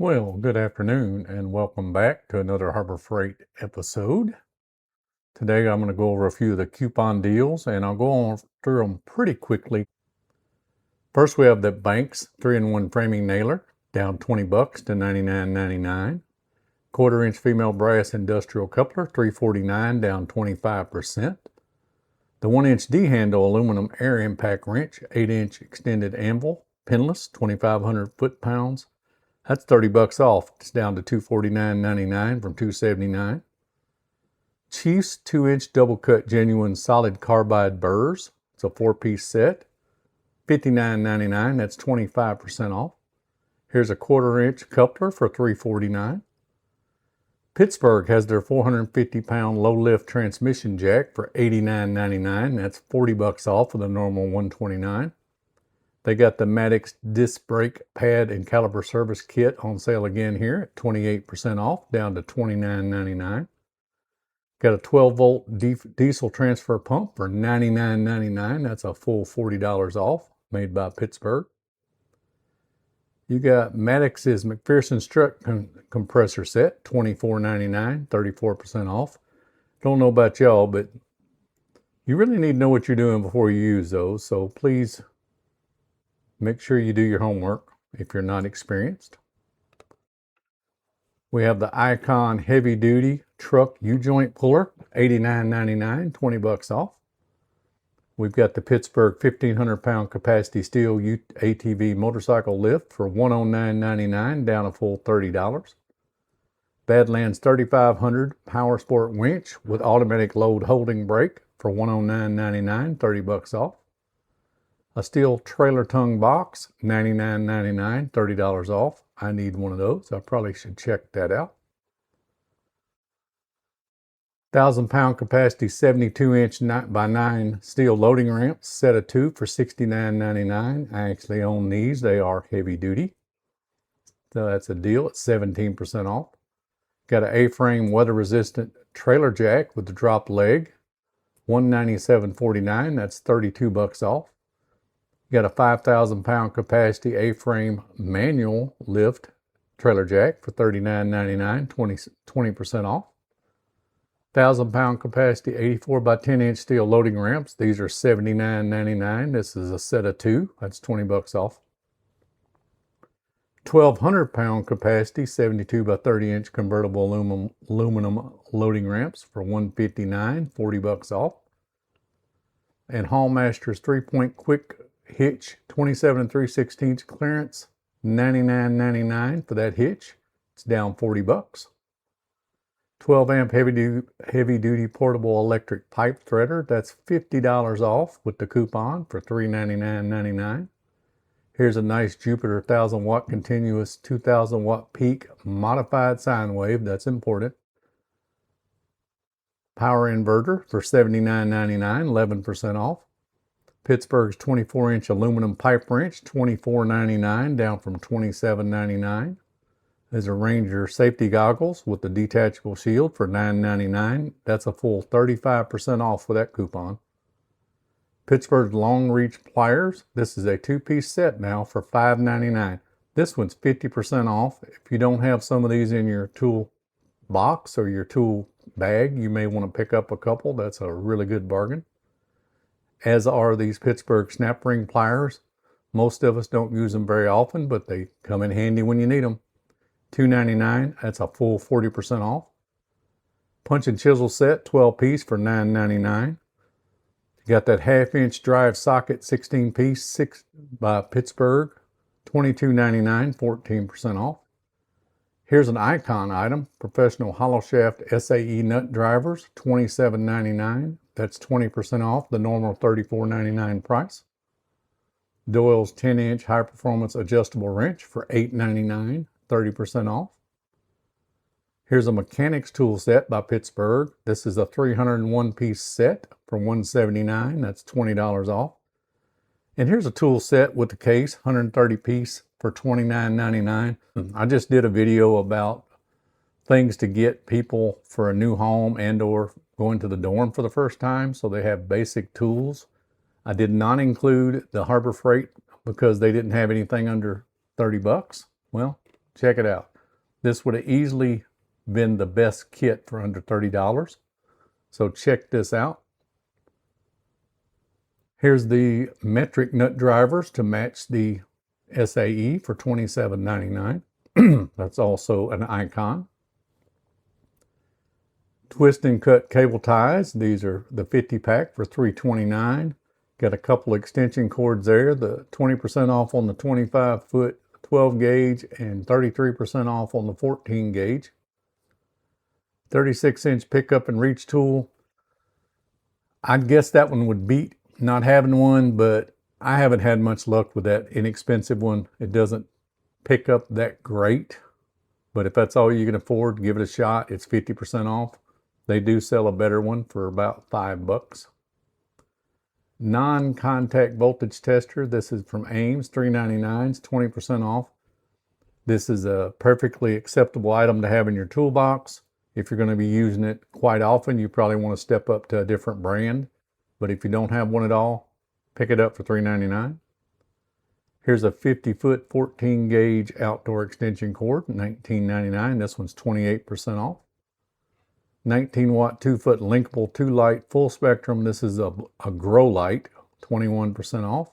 Well, good afternoon and welcome back to another Harbor Freight episode. Today I'm going to go over a few of the coupon deals and I'll go on through them pretty quickly. First we have the Banks 3-in-1 framing nailer, down $20 to $99.99. 1/4-inch female brass industrial coupler, $349, down 25%. The 1-inch D-handle aluminum air impact wrench, 8-inch extended anvil, pinless, 2,500 foot-pounds. That's $30 off. It's down to $249.99 from $279. Chiefs 2-inch double cut genuine solid carbide burrs. It's a 4-piece set. $59.99. That's 25% off. Here's a 1/4-inch coupler for $349. Pittsburgh has their 450-pound low lift transmission jack for $89.99. That's $40 off of the normal $129. They got the Maddox disc brake pad and caliper service kit on sale again here at 28% off, down to $29.99. Got a 12-volt diesel transfer pump for $99.99. That's a full $40 off, made by Pittsburgh. You got Maddox's MacPherson strut compressor set, $24.99, 34% off. Don't know about y'all, but you really need to know what you're doing before you use those, so please make sure you do your homework if you're not experienced. We have the Icon heavy duty truck U-joint puller, $89.99, $20 off. We've got the Pittsburgh 1,500-pound capacity steel ATV motorcycle lift for $109.99, down a full $30. Badlands 3,500 power sport winch with automatic load holding brake for $109.99, $30 off. A steel trailer tongue box, $99.99, $30 off. I need one of those. I probably should check that out. 1,000-pound capacity 72-inch 9x9 steel loading ramps, set of 2 for $69.99. I actually own these. They are heavy duty. So that's a deal. It's 17% off. Got an A-frame weather resistant trailer jack with the drop leg, $197.49. That's $32 off. You got a 5,000-pound capacity A-frame manual lift trailer jack for $39.99, 20% off. 1,000-pound capacity 84 by 10-inch steel loading ramps. These are $79.99. This is a set of 2. That's $20 off. 1,200-pound capacity 72 by 30-inch convertible aluminum loading ramps for $159, $40 off. And Hallmaster's 3-point quick hitch 27 3/16 clearance, $99.99 for that hitch. It's down $40. 12-amp heavy duty portable electric pipe threader. That's $50 off with the coupon for $399.99. Here's a nice Jupiter 1,000-watt continuous 2,000-watt peak modified sine wave. That's important. Power inverter for $79.99, 11% off. Pittsburgh's 24-inch aluminum pipe wrench, $24.99, down from $27.99. There's a Ranger safety goggles with the detachable shield for $9.99. That's a full 35% off with that coupon. Pittsburgh's long reach pliers. This is a 2-piece set now for $5.99. This one's 50% off. If you don't have some of these in your tool box or your tool bag, you may want to pick up a couple. That's a really good bargain. As are these Pittsburgh snap ring pliers. Most of us don't use them very often, but they come in handy when you need them. $2.99, that's a full 40% off. Punch and chisel set, 12-piece for $9.99. You got that 1/2-inch drive socket 16-piece 6 by Pittsburgh, $22.99, 14% off. Here's an Icon item, professional hollow shaft SAE nut drivers, $27.99. That's 20% off the normal $34.99 price. Doyle's 10-inch high-performance adjustable wrench for $8.99, 30% off. Here's a mechanics tool set by Pittsburgh. This is a 301-piece set for $179. That's $20 off. And here's a tool set with the case, 130-piece for $29.99. I just did a video about things to get people for a new home and or going to the dorm for the first time, so they have basic tools. I did not include the Harbor Freight because they didn't have anything under $30. Well, Check it out. This would have easily been the best kit for under $30. So check this out. Here's the metric nut drivers to match the SAE for $27.99. That's also an icon. Twist and cut cable ties. These are the 50 pack for $3.29. Got a couple extension cords there. The 20% off on the 25-foot 12 gauge and 33% off on the 14 gauge. 36-inch pickup and reach tool. I guess that one would beat not having one, but I haven't had much luck with that inexpensive one. It doesn't pick up that great, but if that's all you can afford, give it a shot. It's 50% off. They do sell a better one for about $5. Non-contact voltage tester. This is from Ames, $3.99, 20% off. This is a perfectly acceptable item to have in your toolbox. If you're going to be using it quite often, you probably want to step up to a different brand. But if you don't have one at all, pick it up for $3.99. Here's a 50-foot 14 gauge outdoor extension cord, $19.99. This one's 28% off. 19-watt 2-foot linkable 2-light full spectrum. This is a grow light, 21% off.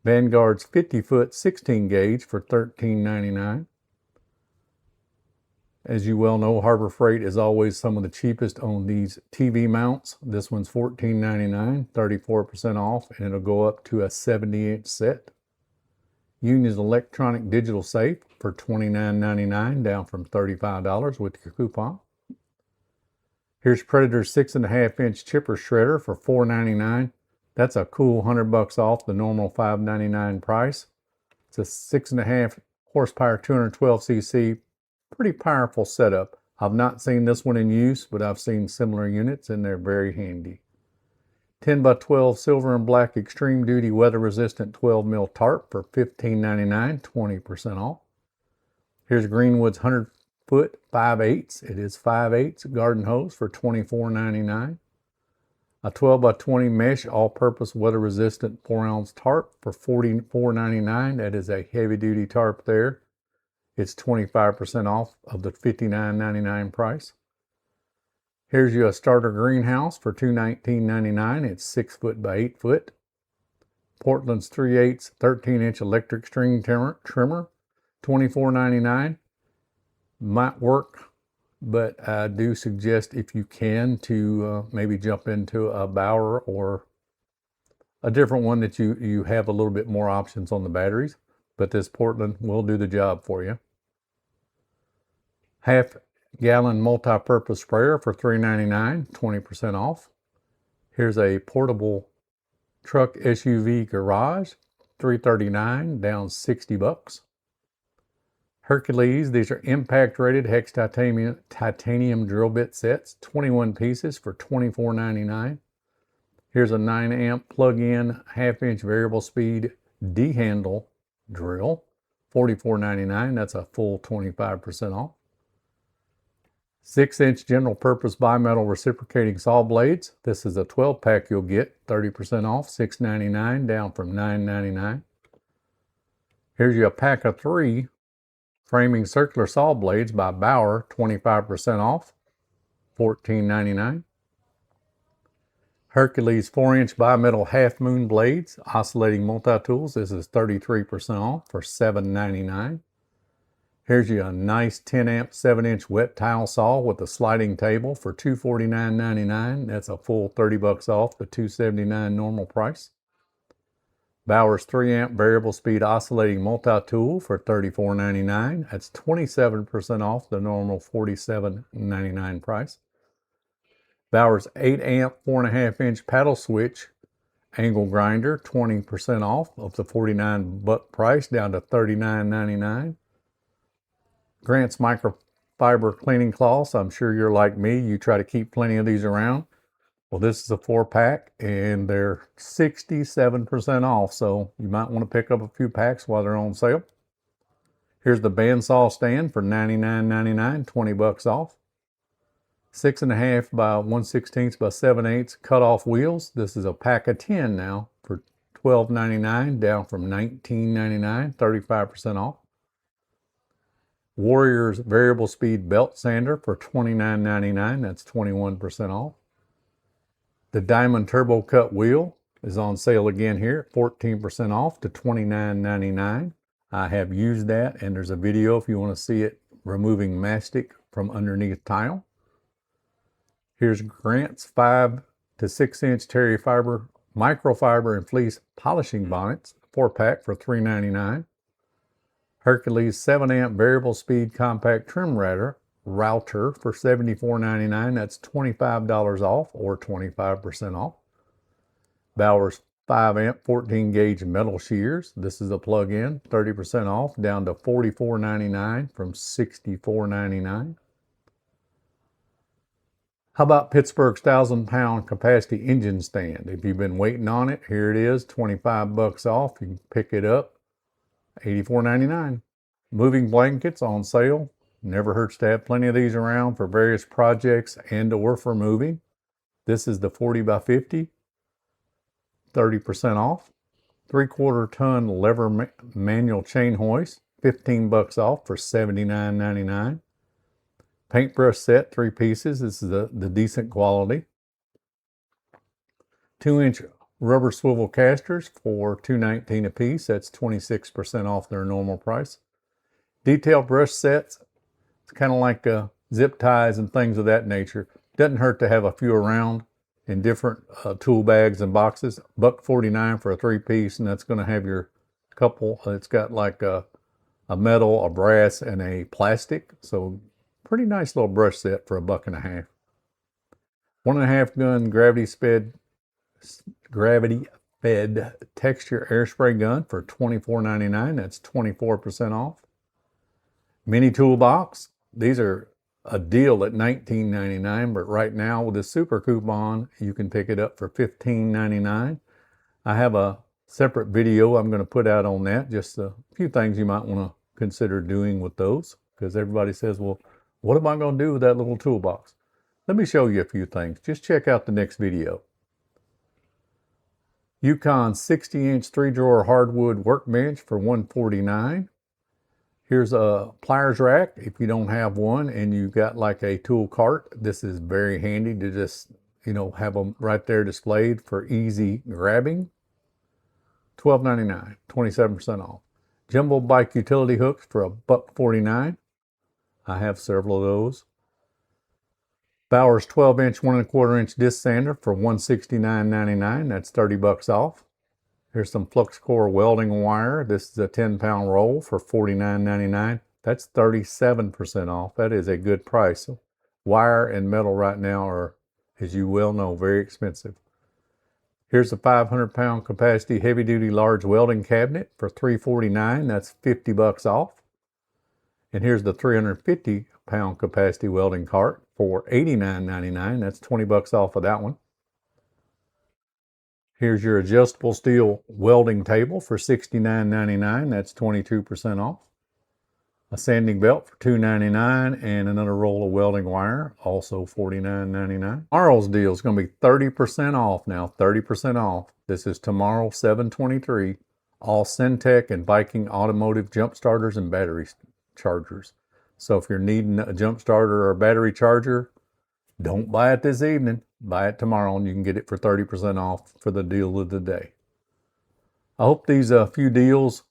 Vanguard's 50-foot 16 gauge for $13.99. As you well know, Harbor Freight is always some of the cheapest on these TV mounts. This one's $14.99, 34% off, and it'll go up to a 70-inch set. Union's electronic digital safe for $29.99, down from $35 with your coupon. Here's Predator's 6.5-inch chipper shredder for $4.99. That's a cool $100 off the normal $5.99 price. It's a 6.5 horsepower, 212 cc. Pretty powerful setup. I've not seen this one in use, but I've seen similar units and they're very handy. 10x12 silver and black extreme duty weather resistant 12 mil tarp for $15.99, 20% off. Here's Greenwood's 100-foot 5/8. It is 5/8 garden hose for $24.99. A 12x20 mesh all-purpose weather resistant 4-ounce tarp for $44.99. That is a heavy duty tarp there. It's 25% off of the $59.99 price. Here's you a starter greenhouse for $219.99. It's 6 foot by 8 foot. Portland's 3/8 13-inch electric string trimmer, $24.99. Might work, but I do suggest, if you can, to maybe jump into a Bauer or a different one that you have a little bit more options on the batteries. But this Portland will do the job for you. Half-gallon multi-purpose sprayer for $3.99, 20% off. Here's a portable truck SUV garage, $3.39, down $60. Hercules, these are impact rated hex titanium drill bit sets, 21 pieces for $24.99. Here's a 9-amp plug-in half-inch variable speed D-handle drill, $44.99. That's a full 25% off. 6-inch general purpose bimetal reciprocating saw blades. This is a 12-pack you'll get, 30% off, $6.99, down from $9.99. Here's you a pack of 3 framing circular saw blades by Bauer, 25% off, $14.99. Hercules 4-inch bimetal half moon blades, oscillating multi-tools. This is 33% off for $7.99. Here's you a nice 10-amp 7-inch wet tile saw with a sliding table for $249.99. That's a full $30 off the $279 normal price. Bauer's 3-amp variable speed oscillating multi-tool for $34.99. That's 27% off the normal $47.99 price. Bauer's 8-amp 4.5-inch paddle switch angle grinder, 20% off of the $49 price, down to $39.99. Grant's microfiber cleaning cloths. I'm sure you're like me. You try to keep plenty of these around. Well, this is a 4-pack and they're 67% off. So you might want to pick up a few packs while they're on sale. Here's the bandsaw stand for $99.99, $20 off. 6.5 by 1/16 by 7/8 cut-off wheels. This is a pack of 10 now for $12.99, down from $19.99, 35% off. Warrior's variable speed belt sander for $29.99. That's 21% off. The Diamond Turbo Cut wheel is on sale again here, 14% off to $29.99. I have used that, and there's a video if you want to see it removing mastic from underneath tile. Here's Grant's 5 to 6 inch terry fiber, microfiber and fleece polishing bonnets, 4-pack for $3.99. Hercules 7 amp variable speed compact trim router for $74.99. That's $25 off or 25% off. Bauer's 5 amp 14 gauge metal shears. This is a plug-in, 30% off, down to $44.99 from $64.99. How about Pittsburgh's 1,000-pound capacity engine stand? If you've been waiting on it, here it is, 25 bucks off. You can pick it up, $84.99. Moving blankets on sale. Never hurts to have plenty of these around for various projects and or for moving. This is the 40 by 50, 30% off. 3/4 ton lever manual chain hoist, 15 bucks off for $79.99. Paintbrush set, 3 pieces. This is the decent quality. 2-inch rubber swivel casters for $2.19 a piece. That's 26% off their normal price. Detail brush sets. It's kind of like zip ties and things of that nature. Doesn't hurt to have a few around in different tool bags and boxes. $1.49 for a 3-piece, and that's going to have your couple. It's got like a metal, a brass, and a plastic. So pretty nice little brush set for $1.50. 1.5 gun gravity fed texture air spray gun for $24.99. That's 24% off. Mini toolbox. These are a deal at $19.99, but right now with the super coupon, you can pick it up for $15.99. I have a separate video I'm going to put out on that. Just a few things you might want to consider doing with those, because everybody says, well, what am I going to do with that little toolbox? Let me show you a few things. Just check out the next video. Yukon 60-inch 3-drawer hardwood workbench for $149. Here's a pliers rack. If you don't have one and you've got like a tool cart, this is very handy to just, have them right there displayed for easy grabbing. $12.99, 27% off. Jumbo bike utility hooks for $1.49. I have several of those. Bauer's 12-inch 1.25 inch disc sander for $169.99. That's 30 bucks off. Here's some flux core welding wire. This is a 10-pound roll for $49.99. That's 37% off. That is a good price. Wire and metal right now are, as you well know, very expensive. Here's a 500-pound capacity heavy-duty large welding cabinet for $349. That's 50 bucks off. And here's the 350-pound capacity welding cart for $89.99. That's 20 bucks off of that one. Here's your adjustable steel welding table for $69.99. That's 22% off. A sanding belt for $2.99 and another roll of welding wire, also $49.99. Tomorrow's deal is going to be 30% off now, 30% off. This is tomorrow, 7/23. All Syntec and Viking Automotive jump starters and battery chargers. So if you're needing a jump starter or a battery charger, don't buy it this evening. Buy it tomorrow and you can get it for 30% off for the deal of the day. I hope these few deals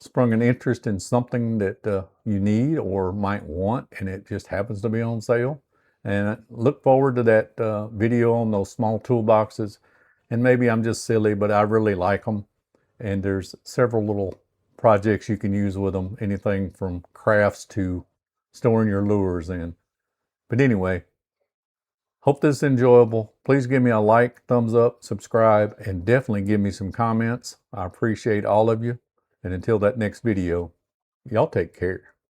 sprung an interest in something that you need or might want and it just happens to be on sale. And I look forward to that video on those small toolboxes. And maybe I'm just silly, but I really like them. And there's several little projects you can use with them. Anything from crafts to storing your lures in. But anyway, hope this is enjoyable. Please give me a like, thumbs up, subscribe, and definitely give me some comments. I appreciate all of you. And until that next video, y'all take care.